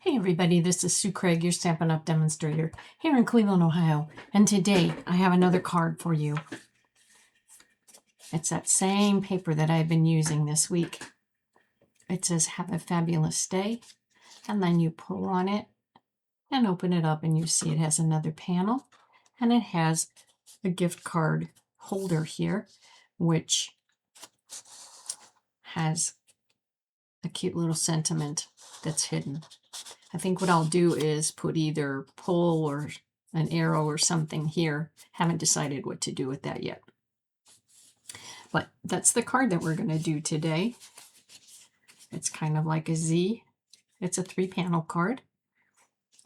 Hey everybody, this is Sue Craig, your Stampin' Up! Demonstrator here in Cleveland, Ohio. And today I have another card for you. It's that same paper that I've been using this week. It says, "Have a fabulous day." And then you pull on it and open it up and you see it has another panel. And it has a gift card holder here, which has a cute little sentiment that's hidden. I think what I'll do is put either pull or an arrow or something here. Haven't decided what to do with that yet. But that's the card that we're going to do today. It's kind of like a Z. It's a 3-panel card.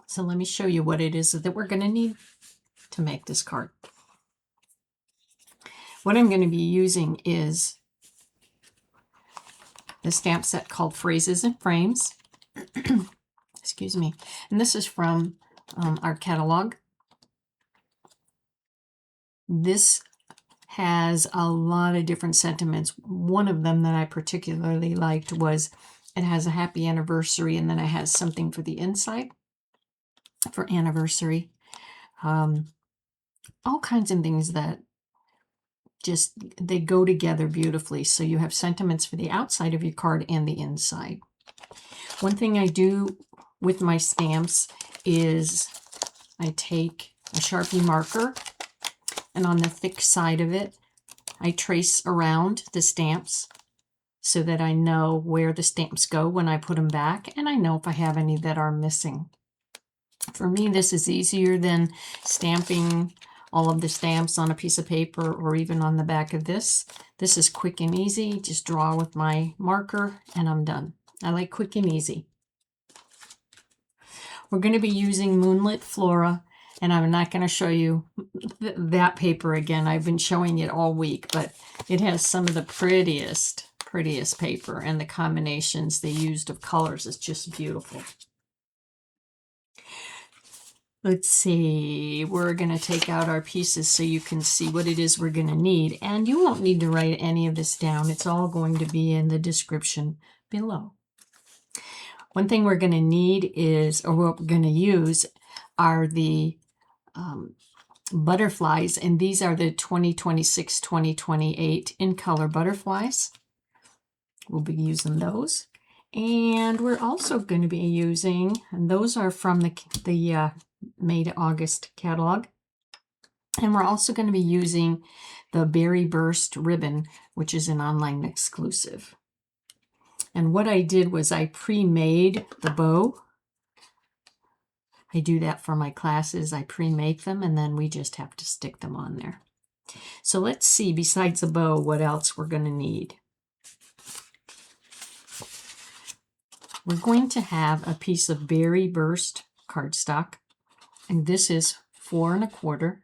So let me show you what it is that we're going to need to make this card. What I'm going to be using is the stamp set called Phrases and Frames. Excuse me. And this is from our catalog. This has a lot of different sentiments. One of them that I particularly liked was it has a happy anniversary, and then it has something for the inside for anniversary. All kinds of things that just, they go together beautifully. So you have sentiments for the outside of your card and the inside. One thing I do with my stamps is I take a Sharpie marker, and on the thick side of it, I trace around the stamps so that I know where the stamps go when I put them back, and I know if I have any that are missing. For me, this is easier than stamping all of the stamps on a piece of paper or even on the back of this. This is quick and easy. Just draw with my marker and I'm done. I like quick and easy. We're going to be using Moonlit Flora, and I'm not going to show you that paper again. I've been showing it all week, but it has some of the prettiest paper, and the combinations they used of colors is just beautiful. Let's see, we're going to take out our pieces so you can see what it is we're going to need. And you won't need to write any of this down. It's all going to be in the description below. One thing we're going to need is, or what we're going to use, are the butterflies. And these are the 2026, 2028 in color butterflies. We'll be using those. And we're also going to be using, and those are from the May to August catalog. And we're also going to be using the Berry Burst ribbon, which is an online exclusive. And what I did was I pre-made the bow. I do that for my classes. I pre-make them, and then we just have to stick them on there. So let's see, besides the bow, what else we're going to need. We're going to have a piece of Berry Burst cardstock, and this is 4 1/4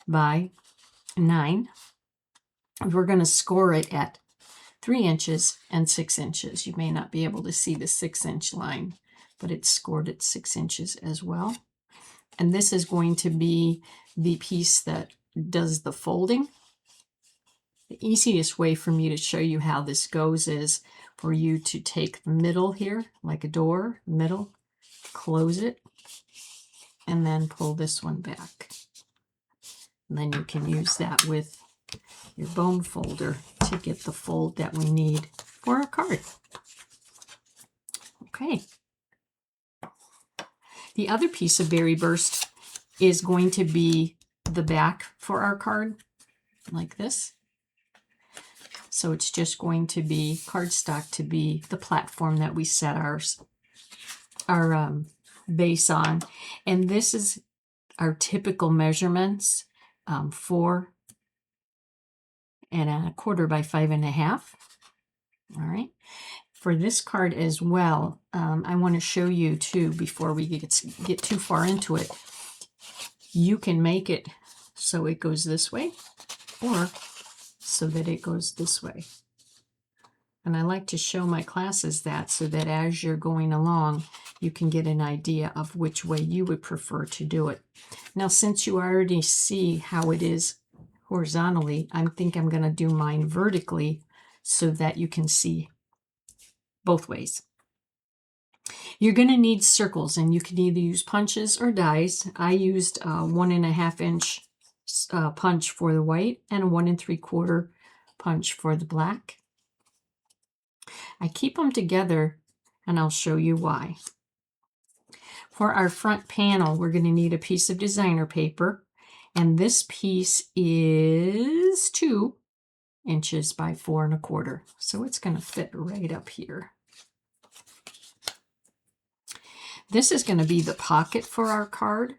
by 9. We're going to score it at 3 inches and 6 inches. You may not be able to see the 6-inch line, but it's scored at 6 inches as well. And this is going to be the piece that does the folding. The easiest way for me to show you how this goes is for you to take the middle here, like a door, middle, close it, and then pull this one back. And then you can use that with your bone folder to get the fold that we need for our card. Okay. The other piece of Berry Burst is going to be the back for our card, like this. So it's just going to be cardstock to be the platform that we set our base on. And this is our typical measurements, 4 1/4 by 5 1/2. All right. For this card as well, I want to show you too, before we get too far into it, you can make it so it goes this way, or so that it goes this way. And I like to show my classes that, so that as you're going along, you can get an idea of which way you would prefer to do it. Now, since you already see how it is horizontally, I think I'm going to do mine vertically so that you can see both ways. You're going to need circles, and you can either use punches or dies. I used a 1.5 inch punch for the white and a 1 3/4 punch for the black. I keep them together, and I'll show you why. For our front panel, we're going to need a piece of designer paper, and this piece is 2 inches by 4 1/4. So it's going to fit right up here. This is going to be the pocket for our card.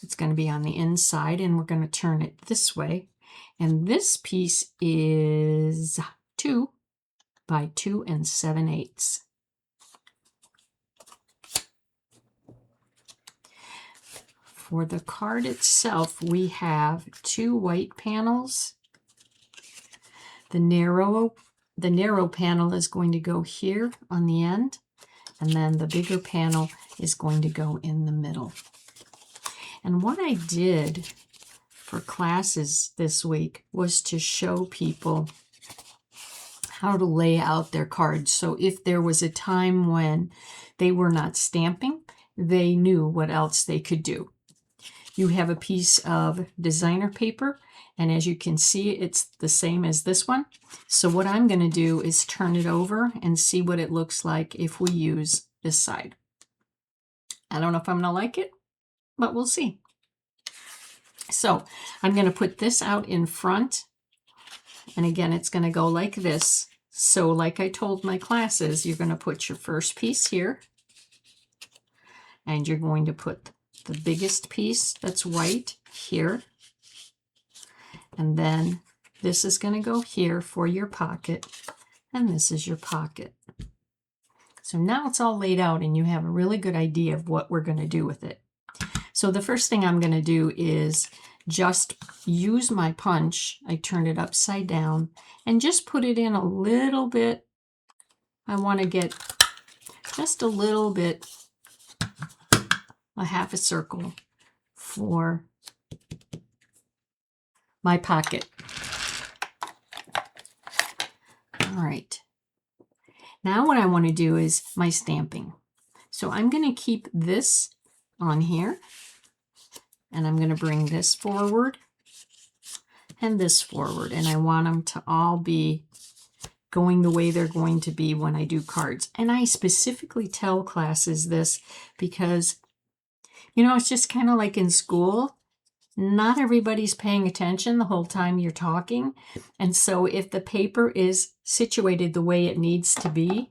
It's going to be on the inside, and we're going to turn it this way. And this piece is 2 by 2 7/8. For the card itself, we have 2 white panels. The narrow panel is going to go here on the end, and then the bigger panel is going to go in the middle. And what I did for classes this week was to show people how to lay out their cards. So if there was a time when they were not stamping, they knew what else they could do. You have a piece of designer paper, and as you can see, it's the same as this one. So what I'm going to do is turn it over and see what it looks like if we use this side. I don't know if I'm going to like it, but we'll see. So I'm going to put this out in front, and again, it's going to go like this. So like I told my classes, you're going to put your first piece here, and you're going to put the biggest piece that's white here, and then this is going to go here for your pocket, and this is your pocket. So now it's all laid out, and you have a really good idea of what we're going to do with it. So the first thing I'm going to do is just use my punch. I turned it upside down and just put it in a little bit. I want to get just a little bit, a half a circle for my pocket. All right. Now what I want to do is my stamping. So I'm going to keep this on here, and I'm going to bring this forward and this forward, and I want them to all be going the way they're going to be when I do cards. And I specifically tell classes this because, you know, it's just kind of like in school. Not everybody's paying attention the whole time you're talking. And so if the paper is situated the way it needs to be,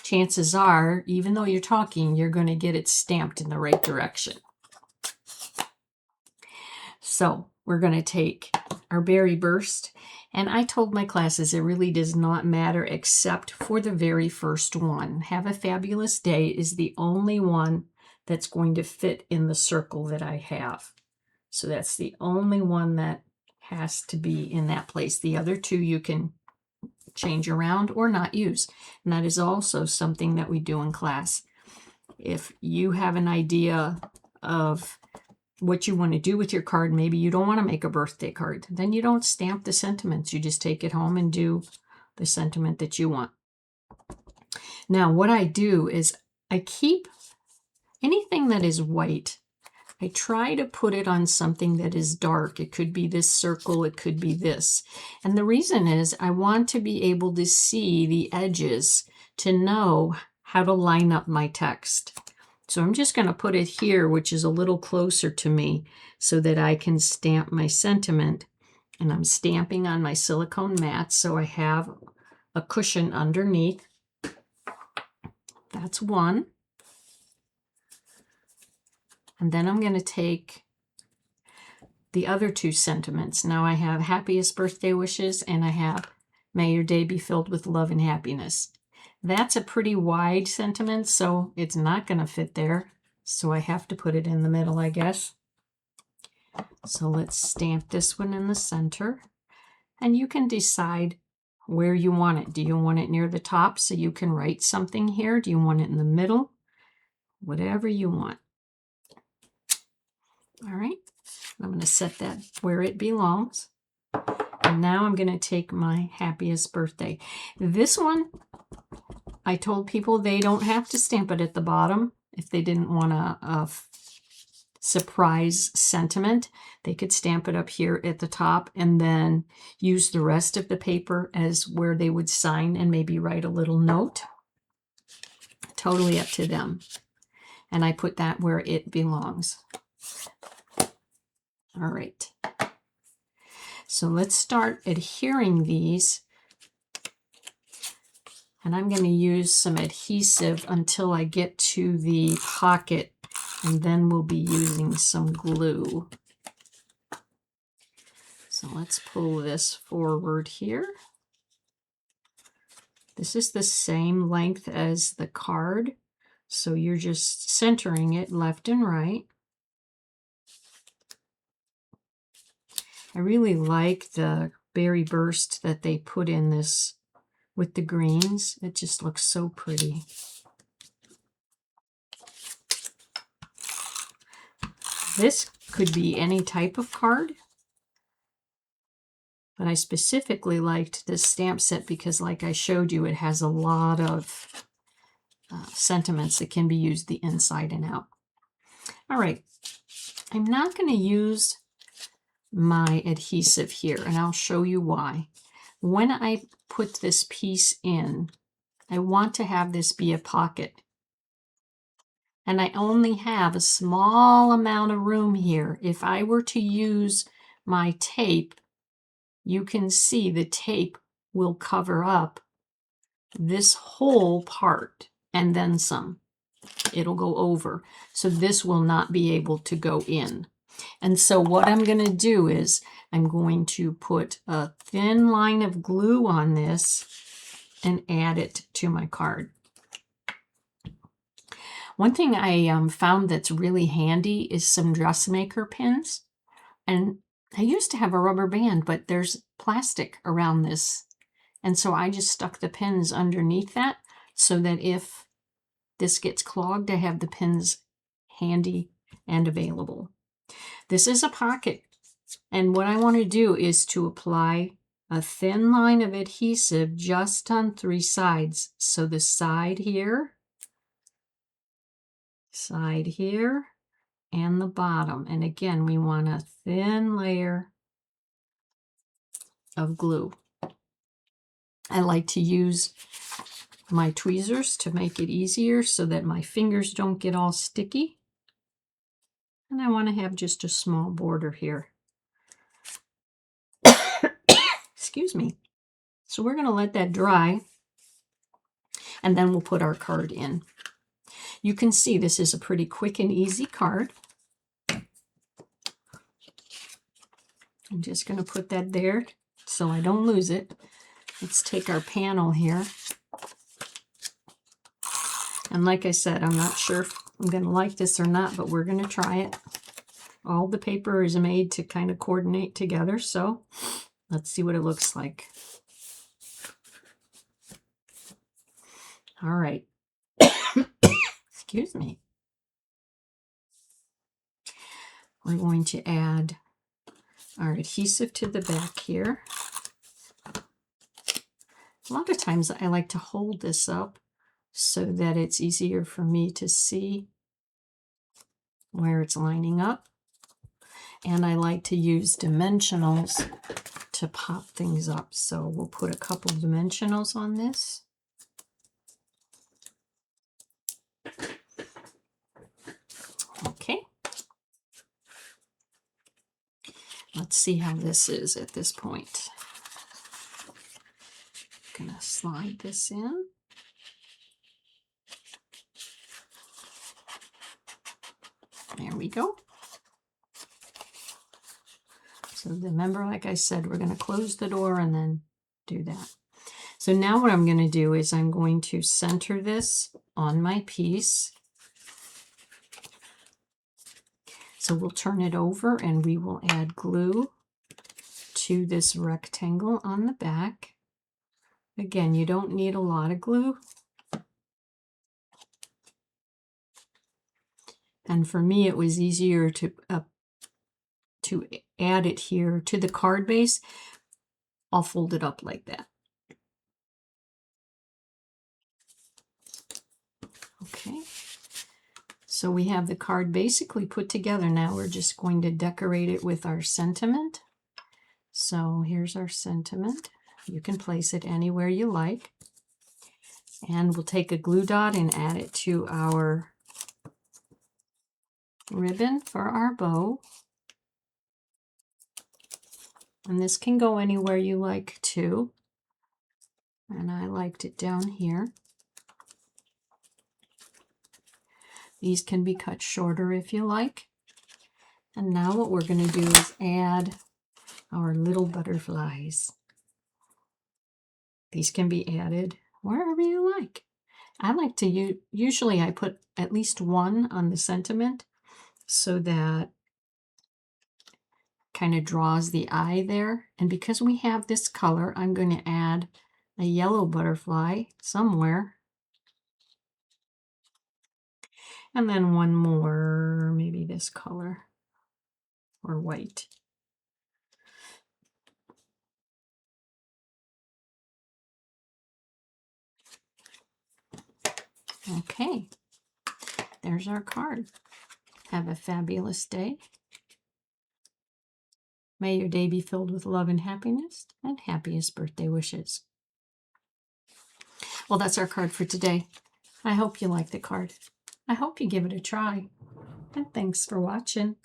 chances are, even though you're talking, you're going to get it stamped in the right direction. So we're going to take our berry burst, and I told my classes it really does not matter except for the very first one. Have a Fabulous Day is the only one that's going to fit in the circle that I have. So that's the only one that has to be in that place. The other two you can change around or not use. And that is also something that we do in class. If you have an idea of what you want to do with your card, maybe you don't want to make a birthday card, then you don't stamp the sentiments. You just take it home and do the sentiment that you want. Now, what I do is I keep anything that is white, I try to put it on something that is dark. It could be this circle, it could be this. And the reason is I want to be able to see the edges to know how to line up my text. So I'm just going to put it here, which is a little closer to me, so that I can stamp my sentiment. And I'm stamping on my silicone mat, so I have a cushion underneath. That's one. And then I'm going to take the other two sentiments. Now I have happiest birthday wishes, and I have may your day be filled with love and happiness. That's a pretty wide sentiment, so it's not going to fit there. So I have to put it in the middle, I guess. So let's stamp this one in the center. And you can decide where you want it. Do you want it near the top so you can write something here? Do you want it in the middle? Whatever you want. All right, I'm going to set that where it belongs. And now I'm going to take my happiest birthday. This one, I told people they don't have to stamp it at the bottom. If they didn't want a surprise sentiment, they could stamp it up here at the top and then use the rest of the paper as where they would sign and maybe write a little note. Totally up to them. And I put that where it belongs. All right. So let's start adhering these. And I'm going to use some adhesive until I get to the pocket, and then we'll be using some glue. So let's pull this forward here. This is the same length as the card, so you're just centering it left and right. I really like the berry burst that they put in this with the greens. It just looks so pretty. This could be any type of card, but I specifically liked this stamp set because, like I showed you, it has a lot of sentiments that can be used the inside and out. All right, I'm not going to use my adhesive here, and I'll show you why. When I put this piece in, I want to have this be a pocket. And I only have a small amount of room here. If I were to use my tape, you can see the tape will cover up this whole part and then some. It'll go over. So this will not be able to go in. And so what I'm going to do is I'm going to put a thin line of glue on this and add it to my card. One thing I found that's really handy is some dressmaker pins. And I used to have a rubber band, but there's plastic around this. And so I just stuck the pins underneath that so that if this gets clogged, I have the pins handy and available. This is a pocket. And what I want to do is to apply a thin line of adhesive just on 3 sides. So the side here, and the bottom. And again, we want a thin layer of glue. I like to use my tweezers to make it easier so that my fingers don't get all sticky. And I want to have just a small border here. Excuse me. So we're going to let that dry, and then we'll put our card in. You can see this is a pretty quick and easy card. I'm just going to put that there so I don't lose it. Let's take our panel here. And like I said, I'm not sure if I'm going to like this or not, but we're going to try it. All the paper is made to kind of coordinate together, so let's see what it looks like. All right. Excuse me. We're going to add our adhesive to the back here. A lot of times I like to hold this up so that it's easier for me to see where it's lining up. And I like to use dimensionals to pop things up. So we'll put a couple dimensionals on this. Okay. Let's see how this is at this point. I'm going to slide this in. There we go. So remember, like I said, we're going to close the door and then do that. So now what I'm going to do is I'm going to center this on my piece. So we'll turn it over and we will add glue to this rectangle on the back. Again, you don't need a lot of glue. And for me, it was easier to add it here to the card base. I'll fold it up like that. Okay. So we have the card basically put together. Now we're just going to decorate it with our sentiment. So here's our sentiment. You can place it anywhere you like. And we'll take a glue dot and add it to our ribbon for our bow. And this can go anywhere you like too. And I liked it down here. These can be cut shorter if you like. And now what we're going to do is add our little butterflies. These can be added wherever you like. I like to usually I put at least one on the sentiment so that kind of draws the eye there. And because we have this color, I'm going to add a yellow butterfly somewhere. And then one more, maybe this color or white. Okay, there's our card. Have a fabulous day. May your day be filled with love and happiness, and happiest birthday wishes. Well, that's our card for today. I hope you like the card. I hope you give it a try. And thanks for watching.